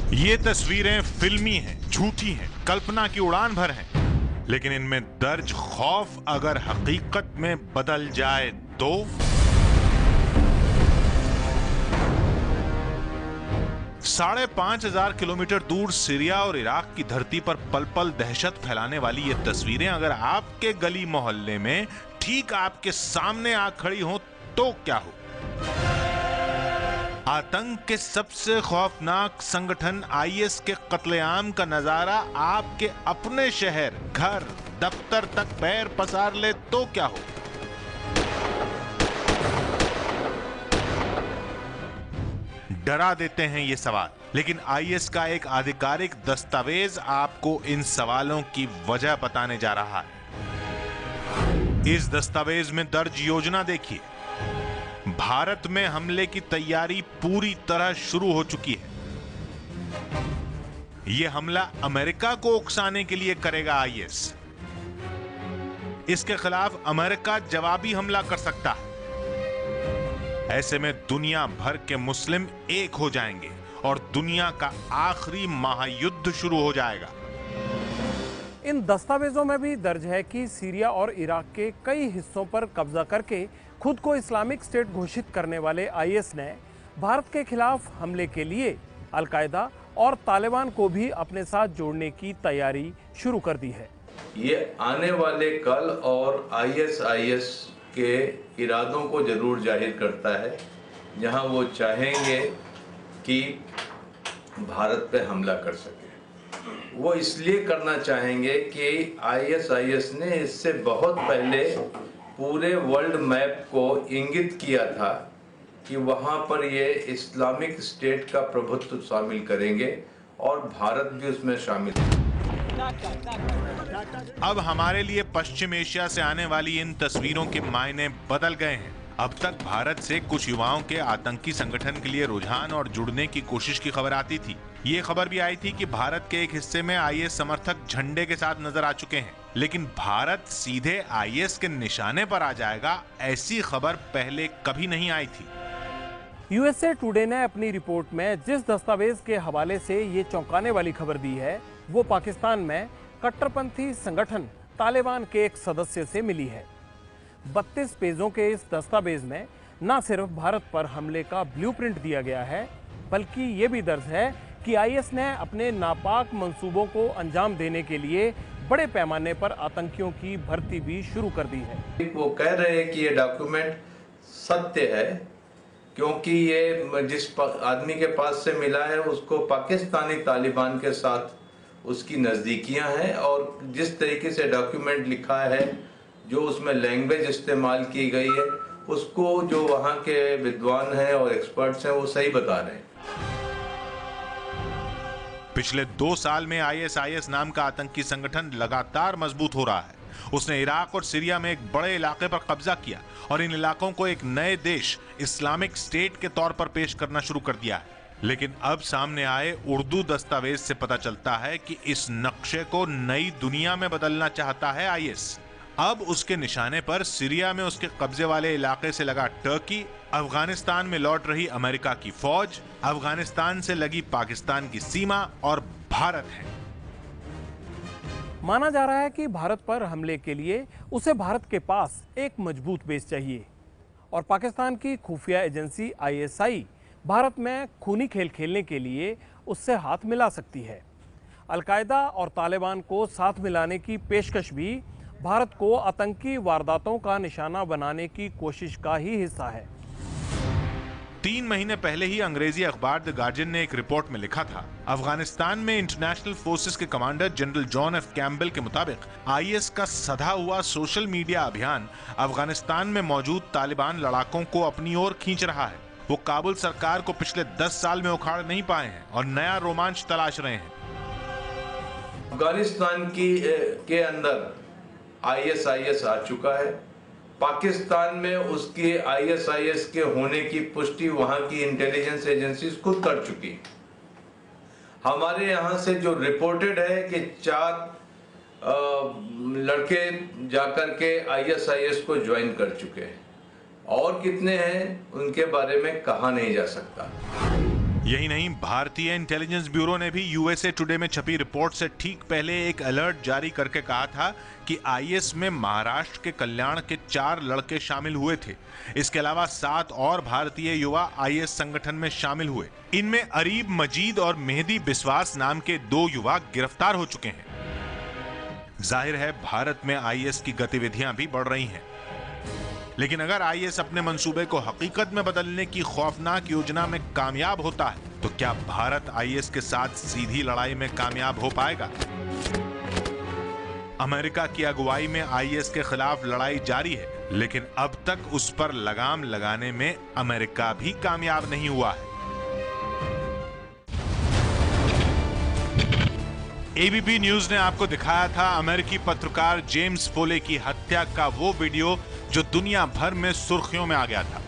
ये तस्वीरें फिल्मी हैं, झूठी हैं, कल्पना की उड़ान भर हैं, लेकिन इनमें दर्ज खौफ अगर हकीकत में बदल जाए तो 5,500 किलोमीटर दूर सीरिया और इराक की धरती पर पल पल दहशत फैलाने वाली ये तस्वीरें अगर आपके गली मोहल्ले में ठीक आपके सामने आ खड़ी हो तो क्या हो? आतंक के सबसे खौफनाक संगठन आईएस के कत्लेआम का नजारा आपके अपने शहर, घर, दफ्तर तक पैर पसार ले तो क्या हो? डरा देते हैं ये सवाल, लेकिन आईएस का एक आधिकारिक दस्तावेज आपको इन सवालों की वजह बताने जा रहा है। इस दस्तावेज में दर्ज योजना देखिए। भारत में हमले की तैयारी पूरी तरह शुरू हो चुकी है। यह हमला अमेरिका को उकसाने के लिए करेगा आईएस। इसके खिलाफ अमेरिका जवाबी हमला कर सकता है। ऐसे में दुनिया भर के मुस्लिम एक हो जाएंगे और दुनिया का आखिरी महायुद्ध शुरू हो जाएगा। इन दस्तावेजों में भी दर्ज है कि सीरिया और इराक के कई हिस्सों पर कब्जा करके खुद को इस्लामिक स्टेट घोषित करने वाले आईएस ने भारत के खिलाफ हमले के लिए अल-कायदा और तालिबान को भी अपने साथ जोड़ने की तैयारी शुरू कर दी है। ये आने वाले कल और आईएस के इरादों को जरूर जाहिर करता है, जहां वो चाहेंगे कि भारत पे हमला कर सके। वो इसलिए करना चाहेंगे कि आईएस ने इससे बहुत पहले पूरे वर्ल्ड मैप को इंगित किया था कि वहां पर ये इस्लामिक स्टेट का प्रभुत्व शामिल करेंगे और भारत भी उसमें शामिल है। अब हमारे लिए पश्चिम एशिया से आने वाली इन तस्वीरों के मायने बदल गए हैं। अब तक भारत से कुछ युवाओं के आतंकी संगठन के लिए रुझान और जुड़ने की कोशिश की खबर आती थी। ये खबर भी आई थी कि भारत के एक हिस्से में आईएस समर्थक झंडे के साथ नजर आ चुके हैं, लेकिन भारत सीधे आईएस के निशाने पर आ जाएगा, ऐसी खबर पहले कभी नहीं आई थी। यूएसए टुडे ने अपनी रिपोर्ट में जिस दस्तावेज के हवाले से ये चौंकाने वाली खबर दी है, वो पाकिस्तान में कट्टरपंथी संगठन तालिबान के एक सदस्य से मिली है। 32 पेजों के इस दस्तावेज में न सिर्फ भारत पर हमले का ब्लूप्रिंट दिया गया है, बल्कि ये भी दर्ज है कि आईएस ने अपने नापाक मंसूबों को अंजाम देने के लिए बड़े पैमाने पर आतंकियों की भर्ती भी शुरू कर दी है। वो कह रहे हैं कि ये डॉक्यूमेंट सत्य है, क्योंकि ये जिस आदमी के पास से मिला है उसको पाकिस्तानी तालिबान के साथ उसकी नज़दीकियां हैं, और जिस तरीके से डॉक्यूमेंट लिखा है, जो उसमें लैंग्वेज इस्तेमाल की गई है, उसको जो वहाँ के विद्वान हैं और एक्सपर्ट्स हैं वो सही बता रहे हैं। पिछले 2 साल में आईएस नाम का आतंकी संगठन लगातार मजबूत हो रहा है। उसने इराक और सीरिया में एक बड़े इलाके पर कब्जा किया और इन इलाकों को एक नए देश इस्लामिक स्टेट के तौर पर पेश करना शुरू कर दिया है। लेकिन अब सामने आए उर्दू दस्तावेज से पता चलता है कि इस नक्शे को नई दुनिया में बदलना चाहता है आईएस। अब उसके निशाने पर सीरिया में उसके कब्जे वाले इलाके से लगा टर्की, अफगानिस्तान में लौट रही अमेरिका की फौज, अफगानिस्तान से लगी पाकिस्तान की सीमा और भारत है। माना जा रहा है कि भारत पर हमले के लिए उसे भारत के पास एक मजबूत बेस चाहिए और पाकिस्तान की खुफिया एजेंसी आईएसआई भारत में खूनी खेल खेलने के लिए उससे हाथ मिला सकती है। अल-कायदा और तालिबान को साथ मिलाने की पेशकश भी भारत को आतंकी वारदातों का निशाना बनाने की कोशिश का ही हिस्सा है। 3 महीने पहले ही अंग्रेजी अखबार द गार्जियन ने एक रिपोर्ट में लिखा था, अफगानिस्तान में इंटरनेशनल फोर्सेस के commander general John F Campbell के मुताबिक आईएस का सधा हुआ सोशल मीडिया अभियान अफगानिस्तान में मौजूद तालिबान लड़ाकों को अपनी ओर खींच रहा है। वो काबुल सरकार को पिछले 10 साल में उखाड़ नहीं पाए हैं और नया रोमांच तलाश रहे हैं। अफगानिस्तान के अंदर आईएस आ चुका है। पाकिस्तान में उसके आईएस के होने की पुष्टि वहां की इंटेलिजेंस एजेंसीज खुद कर चुकी। हमारे यहां से जो रिपोर्टेड है कि 4 लड़के जाकर के आईएस को ज्वाइन कर चुके हैं, और कितने हैं उनके बारे में कहा नहीं जा सकता। यही नहीं, भारतीय इंटेलिजेंस ब्यूरो ने भी यूएसए टुडे में छपी रिपोर्ट से ठीक पहले एक अलर्ट जारी करके कहा था कि आईएस में महाराष्ट्र के कल्याण के 4 लड़के शामिल हुए थे। इसके अलावा 7 और भारतीय युवा आईएस संगठन में शामिल हुए। इनमें अरीब मजीद और मेहदी बिस्वास नाम के 2 युवा गिरफ्तार हो चुके हैं। जाहिर है भारत में आईएस की गतिविधियां भी बढ़ रही हैं। लेकिन अगर आईएस अपने मंसूबे को हकीकत में बदलने की खौफनाक योजना में कामयाब होता है तो क्या भारत आईएस के साथ सीधी लड़ाई में कामयाब हो पाएगा? अमेरिका की अगुवाई में आईएस के खिलाफ लड़ाई जारी है, लेकिन अब तक उस पर लगाम लगाने में अमेरिका भी कामयाब नहीं हुआ है। एबीपी न्यूज ने आपको दिखाया था अमेरिकी पत्रकार जेम्स फोले की हत्या का वो वीडियो जो दुनिया भर में सुर्खियों में आ गया था।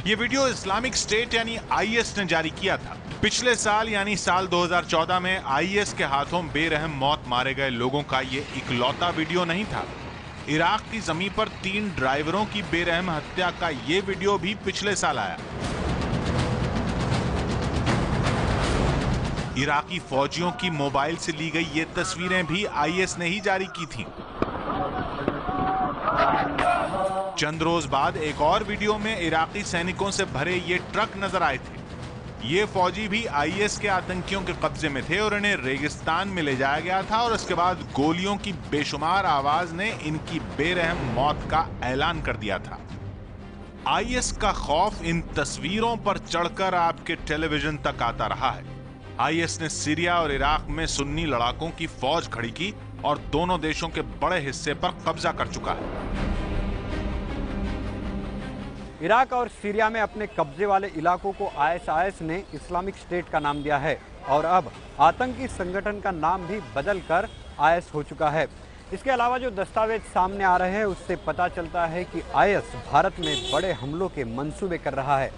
ये वीडियो इस्लामिक स्टेट यानी आईएस ने जारी किया था। पिछले साल यानी साल 2014 में आईएस के हाथों बेरहम मौत मारे गए लोगों का ये इकलौता वीडियो नहीं था। इराक की जमीन पर 3 ड्राइवरों की बेरहम हत्या का ये वीडियो भी पिछले साल आया। इराकी फौजियों की मोबाइल से ली गई ये तस्वीरें भी आईएस ने ही जारी की थीं। चंद रोज बाद एक और वीडियो में इराकी सैनिकों से भरे ये ट्रक नजर आए थे। ये फौजी भी आईएस के आतंकियों के कब्जे में थे और इन्हें रेगिस्तान में ले जाया गया था और उसके बाद गोलियों की बेशुमार आवाज ने इनकी बेरहम मौत का ऐलान कर दिया था। आईएस का खौफ इन तस्वीरों पर चढ़कर आपके टेलीविजन तक आता रहा है। आईएस ने सीरिया और इराक में सुन्नी लड़ाकों की फौज खड़ी की और दोनों देशों के बड़े हिस्से पर कब्जा कर चुका है। इराक और सीरिया में अपने कब्जे वाले इलाकों को आईएस ने इस्लामिक स्टेट का नाम दिया है और अब आतंकी संगठन का नाम भी बदलकर आईएस हो चुका है। इसके अलावा जो दस्तावेज सामने आ रहे हैं उससे पता चलता है कि आईएस भारत में बड़े हमलों के मंसूबे कर रहा है।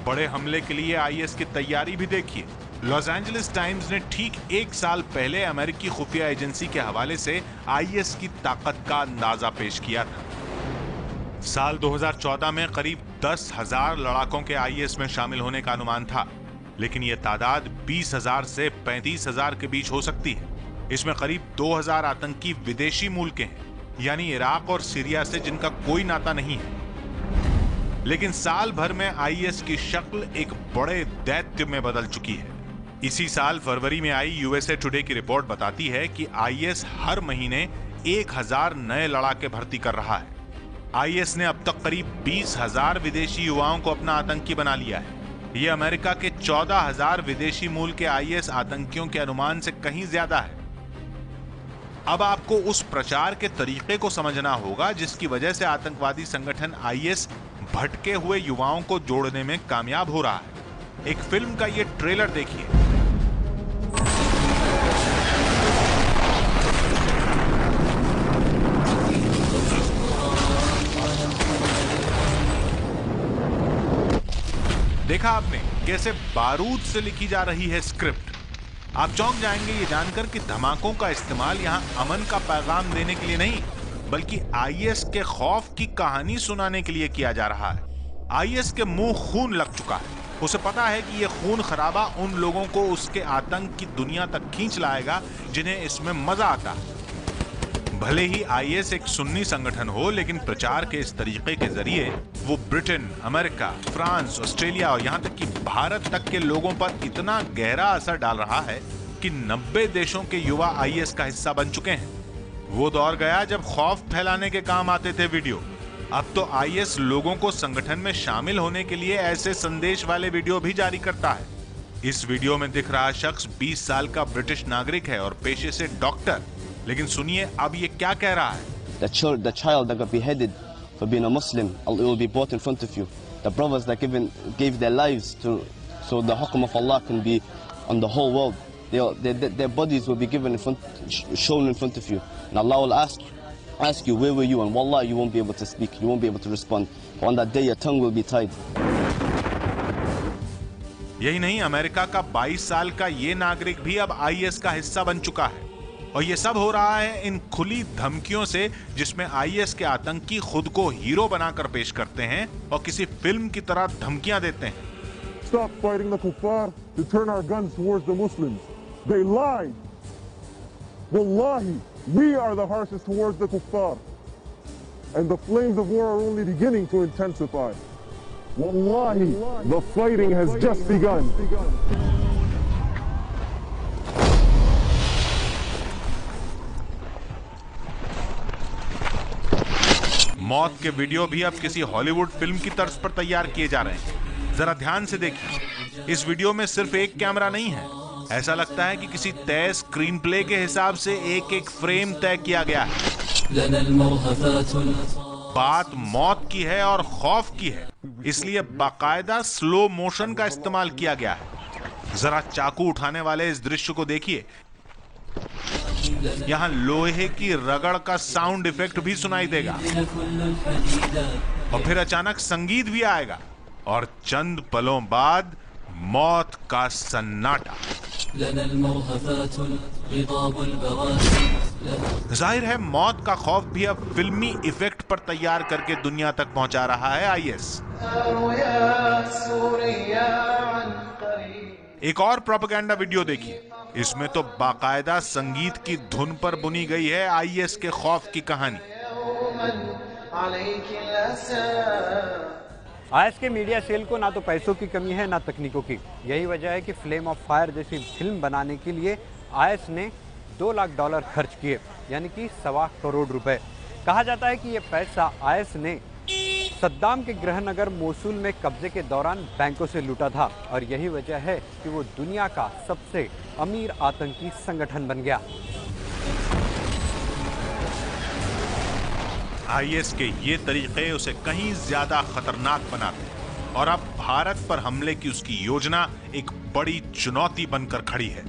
बड़े हमले के लिए आईएस की तैयारी भी देखिए। लॉस एंजलिस टाइम्स ने ठीक 1 साल पहले अमेरिकी खुफिया एजेंसी के हवाले से आईएस की ताकत का अंदाजा पेश किया था। साल 2014 में करीब 10,000 लड़ाकों के आईएस में शामिल होने का अनुमान था, लेकिन यह तादाद 20,000 से 35,000 के बीच हो सकती है। इसमें करीब 2,000 आतंकी विदेशी मूल के हैं, यानी इराक और सीरिया से जिनका कोई नाता नहीं है। लेकिन साल भर में आईएस की शक्ल एक बड़े दैत्य में बदल चुकी है। इसी साल फरवरी में आई यूएसए टुडे की रिपोर्ट बताती है कि आईएस हर महीने 1,000 नए लड़ाके भर्ती कर रहा है। आईएस ने अब तक करीब 20,000 विदेशी युवाओं को अपना आतंकी बना लिया है। यह अमेरिका के 14,000 विदेशी मूल के आईएस आतंकियों के अनुमान से कहीं ज्यादा है। अब आपको उस प्रचार के तरीके को समझना होगा जिसकी वजह से आतंकवादी संगठन आईएस भटके हुए युवाओं को जोड़ने में कामयाब हो रहा है। एक फिल्म का ये ट्रेलर देखिए। देखा आपने कैसे बारूद से लिखी जा रही है स्क्रिप्ट। आप चौंक जाएंगे ये जानकर कि धमाकों का इस्तेमाल यहां अमन का पैगाम देने के लिए नहीं, बल्कि आईएस के खौफ की कहानी सुनाने के लिए किया जा रहा है। आईएस के मुंह खून लग चुका है। उसे पता है कि यह खून खराबा उन लोगों को उसके आतंक की दुनिया तक खींच लाएगा जिन्हें इसमें मजा आता है। भले ही आईएस एक सुन्नी संगठन हो, लेकिन प्रचार के इस तरीके के जरिए वो ब्रिटेन, अमेरिका, फ्रांस, ऑस्ट्रेलिया और यहाँ तक कि भारत तक के लोगों पर इतना गहरा असर डाल रहा है कि 90 देशों के युवा आईएस का हिस्सा बन चुके हैं। वो दौर गया जब खौफ फैलाने के काम आते थे वीडियो। अब तो आईएस लोगों को संगठन में शामिल होने के लिए ऐसे संदेश वाले वीडियो भी जारी करता है। इस वीडियो में दिख रहा शख्स 20 साल का ब्रिटिश नागरिक है और पेशे से डॉक्टर। लेकिन सुनिए अब ये क्या कह रहा है। The child that got beheaded for being a Muslim, it will be brought in front of you. The brothers that gave their lives so the hukm of Allah can be on the whole world. Their bodies will be shown in front of you, and Allah will ask you, where were you? And wallah, you won't be able to speak, you won't be able to respond. On that day, your tongue will be tied. यही नहीं, America का 22 साल का ये नागरिक भी अब IS का हिस्सा बन चुका है। और ये सब हो रहा है इन खुली धमकियों से, जिसमें आईएस के आतंकी खुद को हीरो बनाकर पेश करते हैं और किसी फिल्म की तरह धमकियां देते हैं। Stop fighting the kuffar to turn our guns towards the Muslims. They lied. Wallahi, we are the harshest towards the kuffar. And the flames of war are only beginning to intensify. Wallahi, the fighting has just begun. मौत के video भी अब किसी Hollywood film की तर्ज पर तैयार किए जा रहे हैं। जरा ध्यान से देखिए, इस वीडियो में सिर्फ एक कैमरा नहीं है, ऐसा लगता है कि किसी तय स्क्रीन प्ले के हिसाब से एक एक फ्रेम तय किया गया है। बात मौत की है और खौफ की है, इसलिए बाकायदा स्लो मोशन का इस्तेमाल किया गया है। जरा चाकू उठाने वाले इस दृश्य को देखिए, यहां लोहे की रगड़ का साउंड इफेक्ट भी सुनाई देगा और फिर अचानक संगीत भी आएगा और चंद पलों बाद मौत का सन्नाटा। जाहिर है मौत का खौफ भी अब फिल्मी इफेक्ट पर तैयार करके दुनिया तक पहुंचा रहा है आईएस। एक और प्रोपेगेंडा वीडियो देखिए, इसमें तो बाकायदा संगीत की धुन पर बुनी गई है आईएस के खौफ की कहानी। आईएस के मीडिया सेल को ना तो पैसों की कमी है ना तकनीकों की। यही वजह है कि फ्लेम ऑफ फायर जैसी फिल्म बनाने के लिए आईएस ने $2 लाख खर्च किए, यानी कि $1.25 करोड़। कहा जाता है कि ये पैसा आईएस ने सद्दाम के गृहनगर मोसुल में कब्जे के दौरान बैंकों से लूटा था और यही वजह है कि वो दुनिया का सबसे अमीर आतंकी संगठन बन गया। आईएस के ये तरीके उसे कहीं ज्यादा खतरनाक बनाते हैं और अब भारत पर हमले की उसकी योजना एक बड़ी चुनौती बनकर खड़ी है।